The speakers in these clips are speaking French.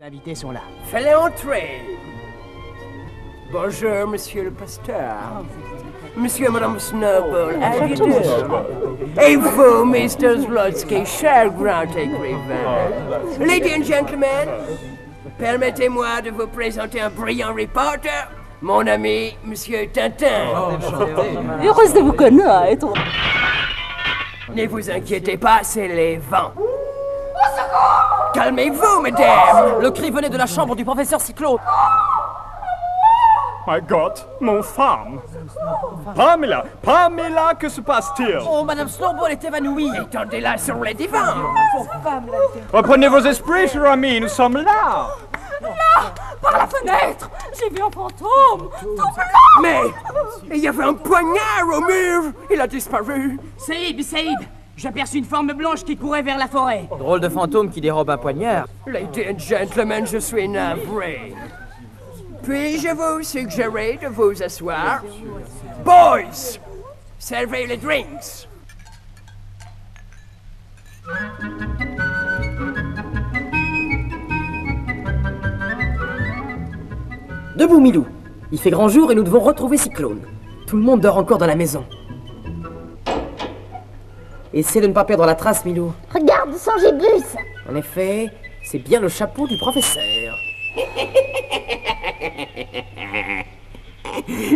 Les invités sont là. Fallait entrer. Bonjour, monsieur le pasteur. Monsieur et madame Snowball, how do you do? Et vous, Mr. Zlotsky, cher grand écrivain. Ladies and gentlemen, permettez-moi de vous présenter un brillant reporter, mon ami, monsieur Tintin. Heureuse de vous connaître. Ne vous inquiétez pas, c'est les vents. Calmez-vous, mesdames. Le cri venait de la chambre du professeur Cyclone. My God, mon femme. Pamela, Pamela, que se passe-t-il? Oh, Madame Snowball est évanouie. Étendez-la sur les divans. Reprenez vos esprits, cher ami, nous sommes là. Par la fenêtre, j'ai vu un fantôme. Tout blanc. Mais il y avait un poignard au mur. Il a disparu. Saïd, j'aperçus une forme blanche qui courait vers la forêt. Drôle de fantôme qui dérobe un poignard. Ladies and gentlemen, je suis navré. Puis-je vous suggérer de vous asseoir? Boys, servez les drinks. Debout, Milou. Il fait grand jour et nous devons retrouver Cyclone. Tout le monde dort encore dans la maison. Essaie de ne pas perdre la trace, Milou. Regarde son gibus. En effet, c'est bien le chapeau du professeur.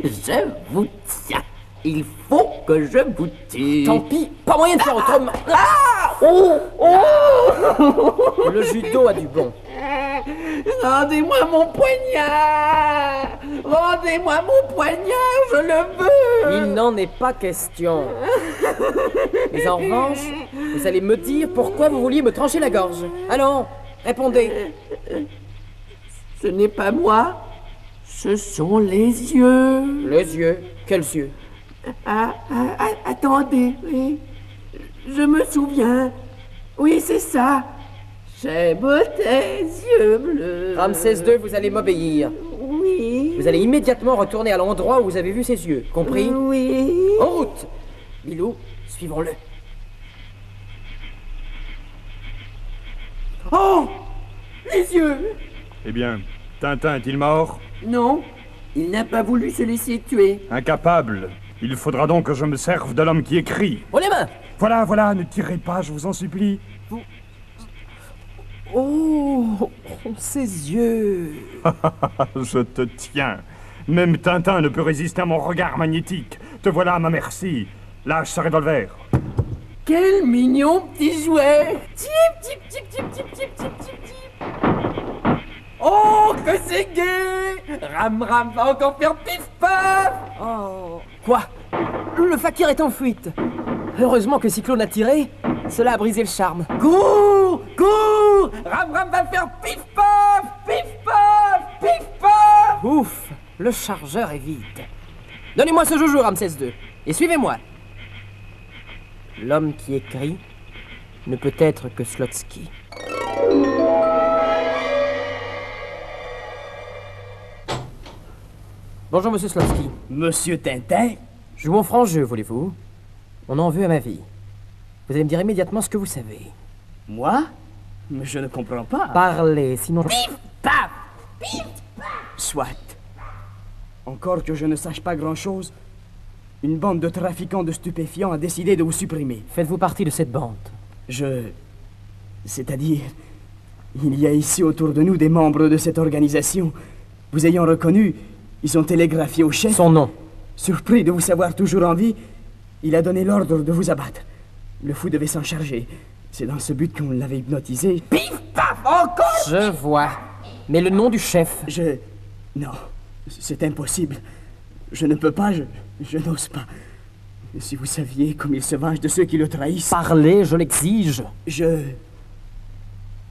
Je vous tiens. Il faut que je vous tue. Tant pis, pas moyen de faire autrement. Le judo a du bon. Rendez-moi mon poignard. Rendez-moi mon poignard, je le veux. Il n'en est pas question. Mais en revanche, vous allez me dire pourquoi vous vouliez me trancher la gorge. Allons, répondez. Ce n'est pas moi. Ce sont les yeux. Les yeux? Quels yeux? Attendez, oui. Je me souviens. Oui, c'est ça. J'aime tes yeux bleus. Ramsès II, vous allez m'obéir. Oui. Vous allez immédiatement retourner à l'endroit où vous avez vu ses yeux. Compris? Oui. En route. Milou, suivons-le. Oh! Les yeux! Eh bien, Tintin est-il mort? Non, il n'a pas voulu se laisser tuer. Incapable. Il faudra donc que je me serve de l'homme qui écrit. Oh les mains! Voilà, voilà, ne tirez pas, je vous en supplie. Oh, ses yeux. Je te tiens. Même Tintin ne peut résister à mon regard magnétique. Te voilà à ma merci. Lâche ce revolver. Quel mignon petit jouet! Tip, tip, tip, tip, tip, tip, tip, tip, tip. Oh, que c'est gai! Ram va encore faire pif-paf! Oh. Quoi? Le fakir est en fuite. Heureusement que Cyclone a tiré. Cela a brisé le charme. Cours! Cours! Ram va faire pif-paf! Pif-paf! Pif-paf! Ouf, le chargeur est vide. Donnez-moi ce joujou, Ramsès II, et suivez-moi. L'homme qui écrit ne peut être que Slotsky. Bonjour, monsieur Slotsky. Monsieur Tintin? Jouons franc jeu, voulez-vous? On en veut à ma vie. Vous allez me dire immédiatement ce que vous savez. Moi? Mais je ne comprends pas. Parlez, sinon... Paf! Pif! Soit. Encore que je ne sache pas grand-chose, une bande de trafiquants de stupéfiants a décidé de vous supprimer. Faites-vous partie de cette bande? C'est-à-dire, il y a ici autour de nous des membres de cette organisation. Vous ayant reconnu, ils ont télégraphié au chef. Son nom? Surpris de vous savoir toujours en vie, il a donné l'ordre de vous abattre. Le fou devait s'en charger. C'est dans ce but qu'on l'avait hypnotisé. Pif, paf, encore! Je vois. Mais le nom du chef? Non, c'est impossible. Je ne peux pas, je n'ose pas. Si vous saviez comme il se venge de ceux qui le trahissent... Parlez, je l'exige.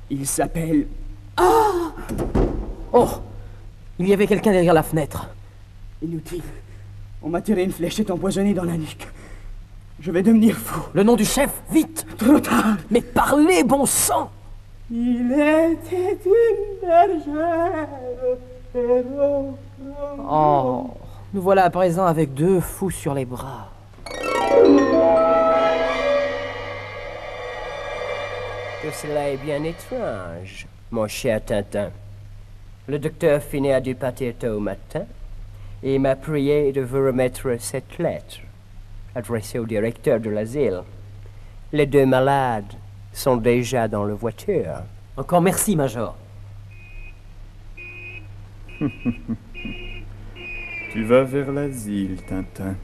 Il s'appelle... Oh! Il y avait quelqu'un derrière la fenêtre. Inutile. On m'a tiré une fléchette empoisonnée dans la nuque. Je vais devenir fou. Le nom du chef, vite! Trop tard. Mais parlez, bon sang! Il était une bergère. Oh, nous voilà à présent avec deux fous sur les bras. Que cela est bien étrange, mon cher Tintin. Le docteur Finet a dû partir tôt au matin et il m'a prié de vous remettre cette lettre, adressée au directeur de l'asile. Les deux malades sont déjà dans la voiture. Encore merci, Major. Tu vas vers l'asile, Tintin.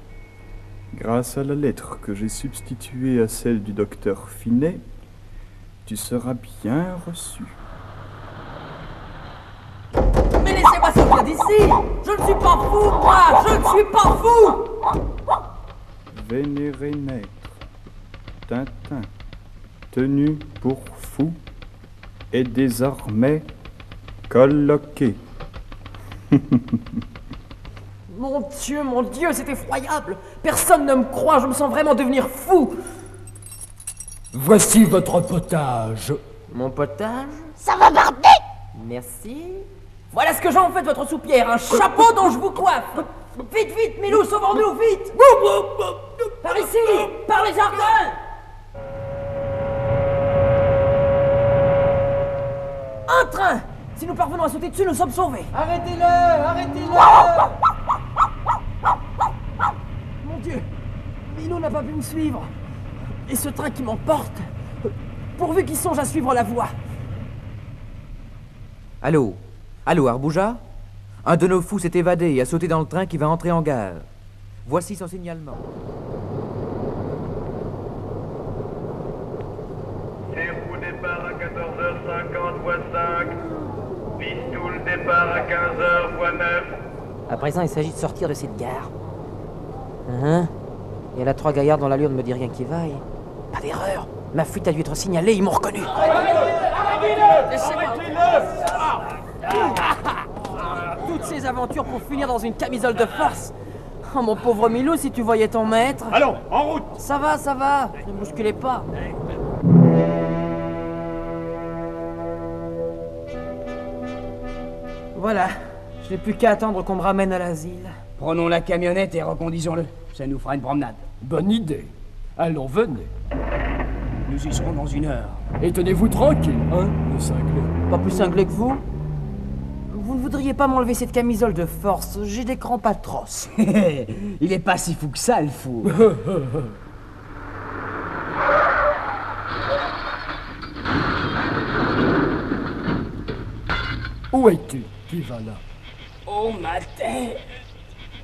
Grâce à la lettre que j'ai substituée à celle du docteur Finet, tu seras bien reçu. Mais laissez-moi sortir d'ici! Je ne suis pas fou, moi! Je ne suis pas fou! Vénéré maître, Tintin, tenu pour fou, est désormais colloqué. Mon Dieu, c'est effroyable! Personne ne me croit, je me sens vraiment devenir fou! Voici votre potage. Mon potage? Ça va barder! Merci. Voilà ce que j'en fais de votre soupière, un chapeau dont je vous coiffe! Vite, vite, Milou, sauvons-nous, vite! Par ici! Par les jardins! Un train! Si nous parvenons à sauter dessus, nous sommes sauvés! Arrêtez-le! Arrêtez-le! Mon Dieu! Milou n'a pas pu me suivre! Et ce train qui m'emporte! Pourvu qu'il songe à suivre la voie! Allô? Allô, Arbouja? Un de nos fous s'est évadé et a sauté dans le train qui va entrer en gare. Voici son signalement. Théroux départ à 14h50 voie 5. Pistoul départ à 15h voie 9. À présent, il s'agit de sortir de cette gare. Il y a là 3 gaillards dont l'allure ne me dit rien qui vaille. Pas d'erreur. Ma fuite a dû être signalée, ils m'ont reconnu. Toutes ces aventures pour finir dans une camisole de force. Oh mon pauvre Milou, si tu voyais ton maître. Allons, en route! Ça va, ne bousculez pas. Voilà, je n'ai plus qu'à attendre qu'on me ramène à l'asile. Prenons la camionnette et reconduisons-le. Ça nous fera une promenade. Bonne idée. Allons, venez. Nous y serons dans 1 heure. Et tenez-vous tranquille, hein, le cinglé. Pas plus cinglé que vous? Vous ne voudriez pas m'enlever cette camisole de force? J'ai des crampes atroces. Il est pas si fou que ça, le fou. Où es-tu, qui va là? Oh, ma tête!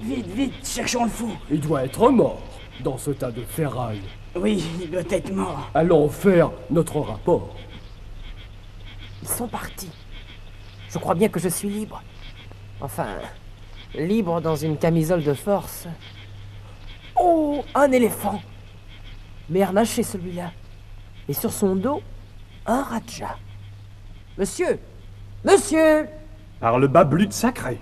Vite, vite, cherchons le fou. Il doit être mort, dans ce tas de ferraille. Oui, il doit être mort. Allons faire notre rapport. Ils sont partis. Je crois bien que je suis libre. Enfin, libre dans une camisole de force. Oh, un éléphant. Mais harnaché celui-là. Et sur son dos, un raja. Monsieur! Monsieur! Par le bas blut sacré.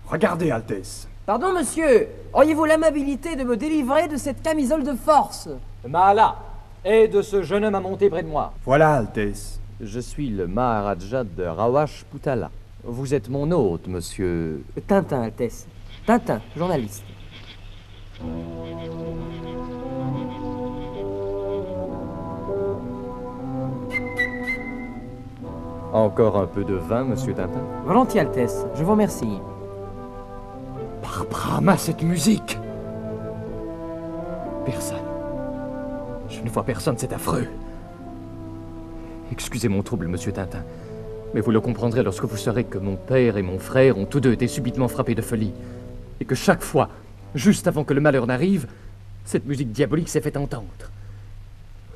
Regardez, Altesse. Pardon, monsieur. Auriez-vous l'amabilité de me délivrer de cette camisole de force? Mahala, aide ce jeune homme à monter près de moi. Voilà, Altesse. Je suis le Maharaja de Rawash Putala. Vous êtes mon hôte, monsieur... Tintin, Altesse. Tintin, journaliste. Encore un peu de vin, monsieur Tintin? Volontiers, Altesse. Je vous remercie. Par Brahma, cette musique! Personne. Je ne vois personne, c'est affreux. Excusez mon trouble, monsieur Tintin, mais vous le comprendrez lorsque vous saurez que mon père et mon frère ont tous deux été subitement frappés de folie, et que chaque fois, juste avant que le malheur n'arrive, cette musique diabolique s'est fait entendre.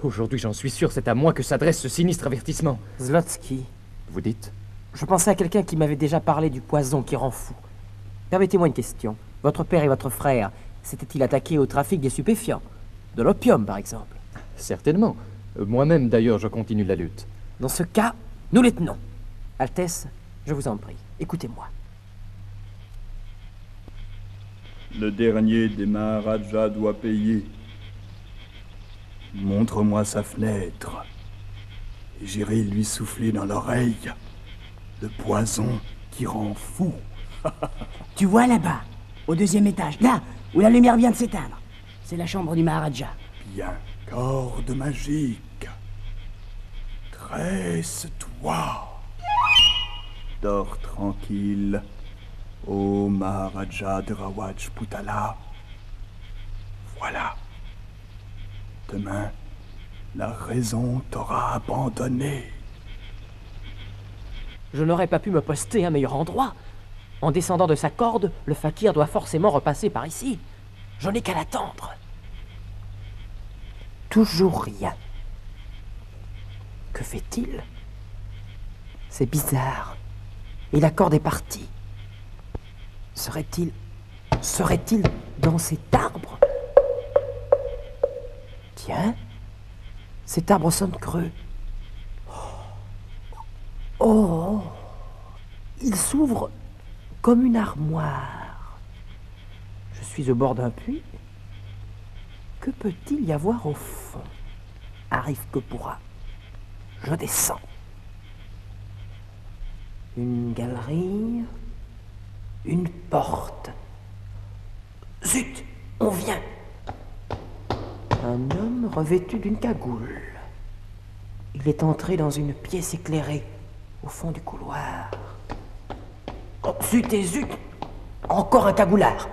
Aujourd'hui, j'en suis sûr, c'est à moi que s'adresse ce sinistre avertissement. Zlotsky. Vous dites? Je pensais à quelqu'un qui m'avait déjà parlé du poison qui rend fou. Permettez-moi une question. Votre père et votre frère s'étaient-ils attaqués au trafic des stupéfiants? De l'opium, par exemple? Certainement. Moi-même, d'ailleurs, je continue la lutte. Dans ce cas, nous les tenons. Altesse, je vous en prie, écoutez-moi. Le dernier des Maharajas doit payer. Montre-moi sa fenêtre. Et j'irai lui souffler dans l'oreille le poison qui rend fou. Tu vois là-bas, au 2e étage, là où la lumière vient de s'éteindre. C'est la chambre du Maharaja. Bien, corde magique. Tresse-toi. Dors tranquille, ô Maharaja de Rawajputala. Voilà. Demain, la raison t'aura abandonné. Je n'aurais pas pu me poster à un meilleur endroit. En descendant de sa corde, le fakir doit forcément repasser par ici. Je n'ai qu'à l'attendre. Toujours rien. Que fait-il? C'est bizarre. Et la corde est partie. Serait-il dans cet arbre? Tiens, cet arbre sonne creux. Oh, il s'ouvre comme une armoire. Je suis au bord d'un puits. Que peut-il y avoir au fond? Arrive que pourra. Je descends. Une galerie, une porte. Zut, on vient. Un homme revêtu d'une cagoule. Il est entré dans une pièce éclairée, au fond du couloir. Oh, zut et zut! Encore un cagoulard!